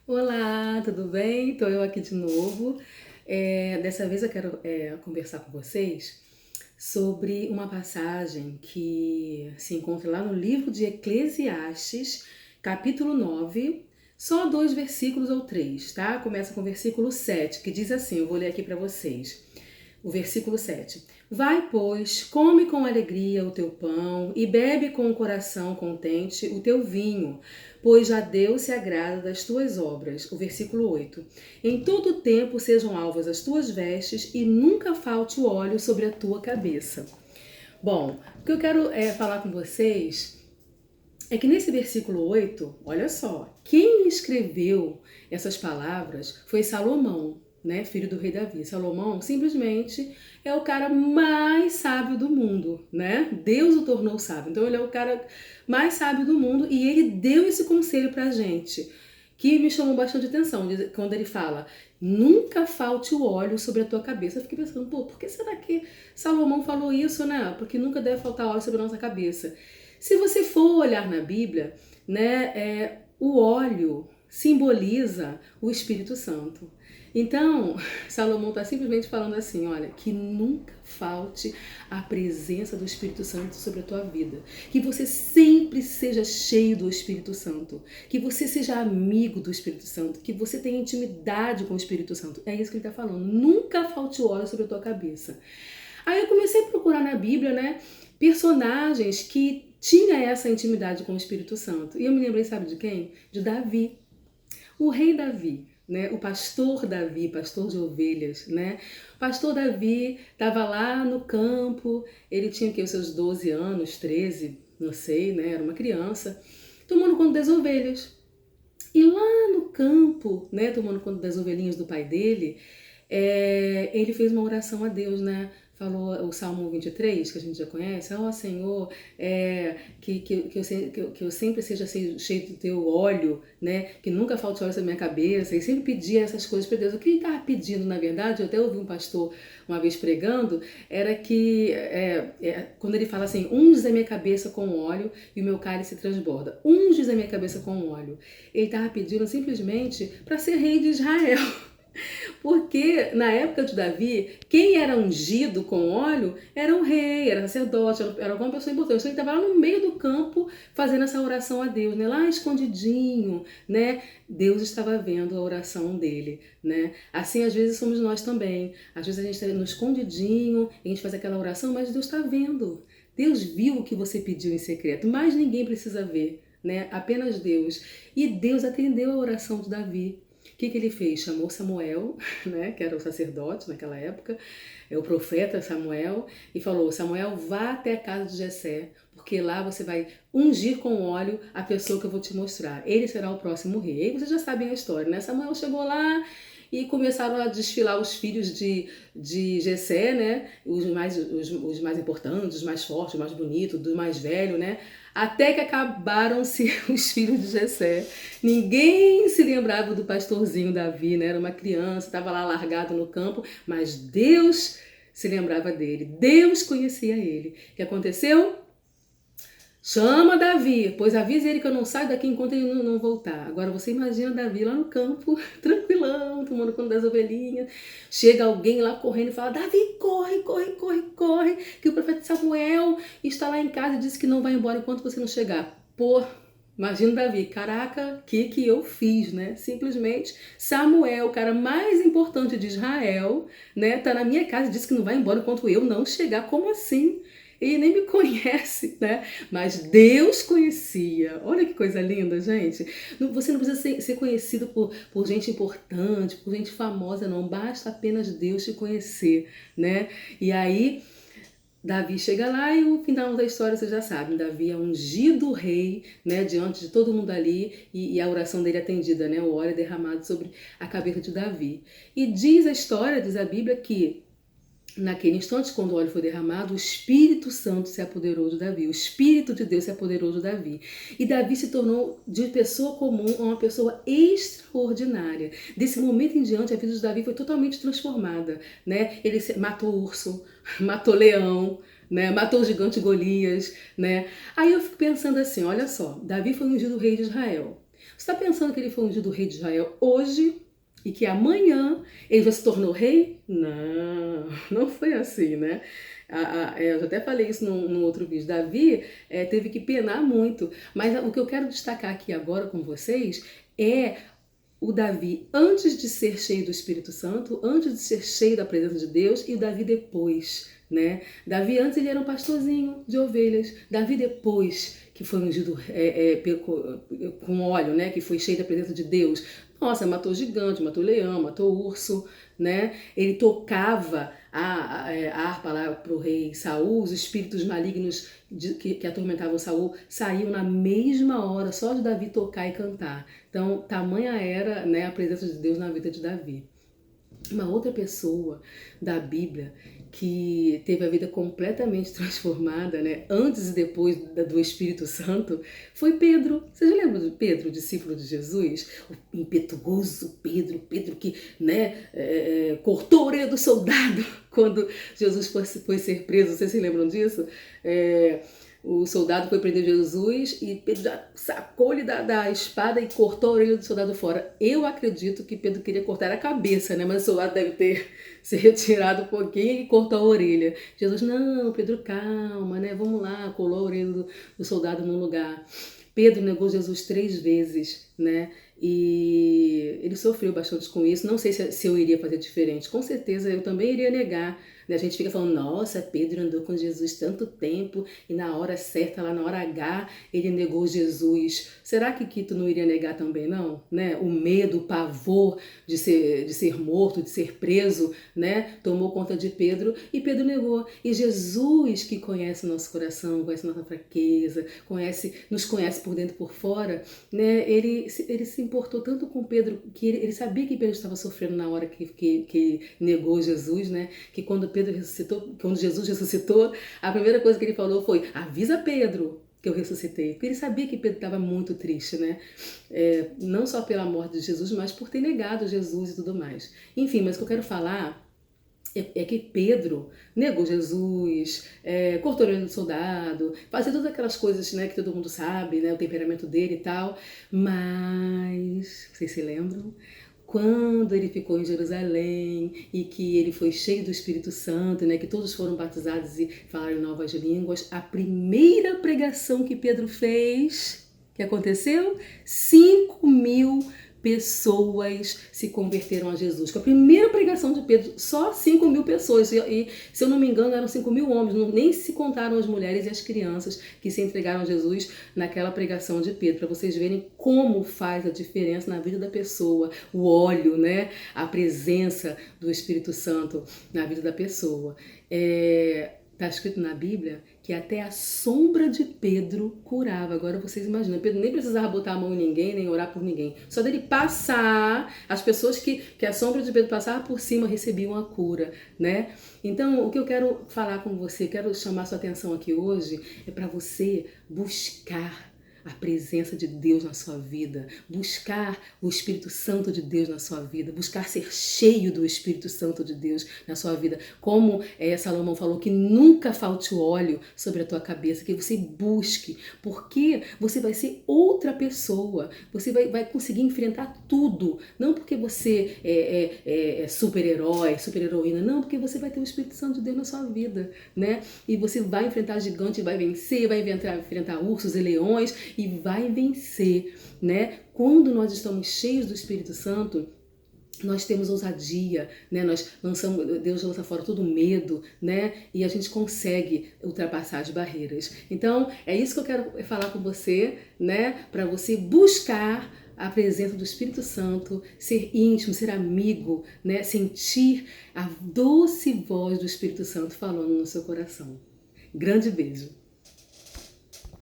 Olá, tudo bem? Estou eu aqui de novo. Dessa vez eu quero conversar com vocês sobre uma passagem que se encontra lá no livro de Eclesiastes, capítulo 9, só dois versículos ou três, tá? Começa com o versículo 7, que diz assim, eu vou ler aqui para vocês. O versículo 7. Vai, pois, come com alegria o teu pão e bebe com o coração contente o teu vinho, pois já Deus se agrada das tuas obras. O versículo 8. Em todo tempo sejam alvas as tuas vestes e nunca falte o óleo sobre a tua cabeça. Bom, o que eu quero falar com vocês é que nesse versículo 8, olha só, quem escreveu essas palavras foi Salomão, né, filho do rei Davi. Salomão simplesmente é o cara mais sábio do mundo, né? Deus o tornou sábio. Então ele é o cara mais sábio do mundo e ele deu esse conselho pra gente, que me chamou bastante atenção, quando ele fala: "Nunca falte o óleo sobre a tua cabeça". Eu fiquei pensando, pô, por que será que Salomão falou isso, né? Porque nunca deve faltar óleo sobre a nossa cabeça. Se você for olhar na Bíblia, né, o óleo simboliza o Espírito Santo. Então, Salomão está simplesmente falando assim, olha, que nunca falte a presença do Espírito Santo sobre a tua vida. Que você sempre seja cheio do Espírito Santo. Que você seja amigo do Espírito Santo. Que você tenha intimidade com o Espírito Santo. É isso que ele está falando. Nunca falte o óleo sobre a tua cabeça. Aí eu comecei a procurar na Bíblia, né, personagens que tinham essa intimidade com o Espírito Santo. E eu me lembrei, sabe de quem? De Davi. O rei Davi, né? O pastor Davi, pastor de ovelhas, né? O pastor Davi estava lá no campo, ele tinha que os seus 12 anos, 13, não sei, né? Era uma criança, tomando conta das ovelhas. E lá no campo, né, tomando conta das ovelhinhas do pai dele, ele fez uma oração a Deus, né? Falou o Salmo 23, que a gente já conhece: ó Senhor, que eu sempre seja cheio do teu óleo, né? Que nunca falte óleo na minha cabeça. E sempre pedia essas coisas para Deus. O que ele estava pedindo, na verdade, eu até ouvi um pastor uma vez pregando, era que quando ele fala assim: unges a minha cabeça com óleo e o meu cálice transborda. Unges a minha cabeça com óleo. Ele estava pedindo simplesmente para ser rei de Israel. Porque na época de Davi, quem era ungido com óleo era um rei, era sacerdote, era alguma pessoa importante. Então ele estava lá no meio do campo fazendo essa oração a Deus, né? Lá escondidinho, né? Deus estava vendo a oração dele, né? Assim às vezes somos nós também. Às vezes a gente está no escondidinho, a gente faz aquela oração, mas Deus está vendo. Deus viu o que você pediu em secreto, mas ninguém precisa ver, né? Apenas Deus. E Deus atendeu a oração de Davi. O que ele fez? Chamou Samuel, né, que era o sacerdote naquela época, é o profeta Samuel, e falou: Samuel, vá até a casa de Jessé, porque lá você vai ungir com óleo a pessoa que eu vou te mostrar. Ele será o próximo rei. E aí vocês já sabem a história, né? Samuel chegou lá e começaram a desfilar os filhos de Jessé, né? Os mais importantes, os mais fortes, os mais bonitos, do mais velho, né? Até que acabaram-se os filhos de Jessé. Ninguém se lembrava do pastorzinho Davi, né? Era uma criança, estava lá largado no campo, mas Deus se lembrava dele. Deus conhecia ele. O que aconteceu? Chama Davi, pois avisa ele que eu não saio daqui enquanto ele não voltar. Agora você imagina Davi lá no campo, tranquilão, tomando conta das ovelhinhas. Chega alguém lá correndo e fala: Davi, corre, corre, corre, corre, que o profeta Samuel está lá em casa e disse que não vai embora enquanto você não chegar. Pô, imagina Davi, caraca, o que eu fiz, né? Simplesmente Samuel, o cara mais importante de Israel, né? Tá na minha casa e disse que não vai embora enquanto eu não chegar. Como assim? Ele nem me conhece, né? Mas Deus conhecia. Olha que coisa linda, gente. Você não precisa ser conhecido por gente importante, por gente famosa, não. Basta apenas Deus te conhecer, né? E aí, Davi chega lá e o final da história vocês já sabem. Davi é ungido rei, né? Diante de todo mundo ali e a oração dele é atendida, né? O óleo é derramado sobre a cabeça de Davi. E diz a história, diz a Bíblia, que naquele instante, quando o óleo foi derramado, o Espírito Santo se apoderou de Davi. O Espírito de Deus se apoderou de Davi. E Davi se tornou de pessoa comum a uma pessoa extraordinária. Desse momento em diante, a vida de Davi foi totalmente transformada, né? Ele matou urso, matou leão, né? Matou o gigante Golias, né? Aí eu fico pensando assim, olha só, Davi foi ungido rei de Israel. Você está pensando que ele foi ungido rei de Israel hoje e que amanhã ele já se tornou rei? Não, não foi assim, né? Eu já até falei isso num outro vídeo. Davi teve que penar muito. Mas o que eu quero destacar aqui agora com vocês é o Davi antes de ser cheio do Espírito Santo, antes de ser cheio da presença de Deus, e o Davi depois, né? Davi antes ele era um pastorzinho de ovelhas. Davi depois que foi ungido com óleo, né? Que foi cheio da presença de Deus. Nossa, matou gigante, matou leão, matou urso, né? Ele tocava a harpa lá para o rei Saul, os espíritos malignos que atormentavam Saul saíam na mesma hora, só de Davi tocar e cantar. Então, tamanha era, né, a presença de Deus na vida de Davi. Uma outra pessoa da Bíblia que teve a vida completamente transformada, né, antes e depois do Espírito Santo, foi Pedro. Vocês lembram de Pedro, discípulo de Jesus? O impetuoso Pedro, Pedro que, né, cortou a orelha do soldado quando Jesus foi ser preso. Vocês se lembram disso? O soldado foi prender Jesus e Pedro já sacou-lhe da espada e cortou a orelha do soldado fora. Eu acredito que Pedro queria cortar a cabeça, né? Mas o soldado deve ter se retirado um pouquinho e cortou a orelha. Jesus, não, Pedro, calma, né? Vamos lá, colou a orelha do soldado no lugar. Pedro negou Jesus 3 vezes, né? E ele sofreu bastante com isso. Não sei se eu iria fazer diferente. Com certeza eu também iria negar. A gente fica falando, nossa, Pedro andou com Jesus tanto tempo e na hora certa, lá na hora H, ele negou Jesus. Será que tu não iria negar também, não? Né? O medo, o pavor de ser morto, de ser preso, né? Tomou conta de Pedro e Pedro negou. E Jesus, que conhece o nosso coração, conhece a nossa fraqueza, nos conhece por dentro e por fora, né? Ele se importou tanto com Pedro que ele sabia que Pedro estava sofrendo na hora que negou Jesus, né? Que quando Jesus ressuscitou, a primeira coisa que ele falou foi: avisa Pedro que eu ressuscitei. Porque ele sabia que Pedro estava muito triste, né? Não só pela morte de Jesus, mas por ter negado Jesus e tudo mais. Enfim, mas o que eu quero falar é que Pedro negou Jesus, cortou a orelha do soldado, fazia todas aquelas coisas, né, que todo mundo sabe, né, o temperamento dele e tal. Mas, vocês se lembram? Quando ele ficou em Jerusalém e que ele foi cheio do Espírito Santo, né, que todos foram batizados e falaram em novas línguas, a primeira pregação que Pedro fez, que aconteceu? 5.000 pessoas se converteram a Jesus. Com a primeira pregação de Pedro, só 5.000 pessoas. E, se eu não me engano, eram 5.000 homens. Nem se contaram as mulheres e as crianças que se entregaram a Jesus naquela pregação de Pedro. Para vocês verem como faz a diferença na vida da pessoa. O óleo, né? A presença do Espírito Santo na vida da pessoa. Está escrito na Bíblia que até a sombra de Pedro curava. Agora vocês imaginam, Pedro nem precisava botar a mão em ninguém, nem orar por ninguém. Só dele passar, as pessoas que a sombra de Pedro passava por cima recebiam a cura, né? Então, o que eu quero falar com você, quero chamar sua atenção aqui hoje, é para você buscar a presença de Deus na sua vida, buscar o Espírito Santo de Deus na sua vida, buscar ser cheio do Espírito Santo de Deus na sua vida. Como Salomão falou, que nunca falte o óleo sobre a tua cabeça, que você busque, porque você vai ser outra pessoa, você vai conseguir enfrentar tudo, não porque você é super-herói, super-heroína, não, porque você vai ter o Espírito Santo de Deus na sua vida, né? E você vai enfrentar gigante, vai vencer, vai enfrentar ursos e leões, e vai vencer, né? Quando nós estamos cheios do Espírito Santo, nós temos ousadia, né? Deus lança fora todo medo, né? E a gente consegue ultrapassar as barreiras. Então, é isso que eu quero falar com você, né? Para você buscar a presença do Espírito Santo, ser íntimo, ser amigo, né? Sentir a doce voz do Espírito Santo falando no seu coração. Grande beijo!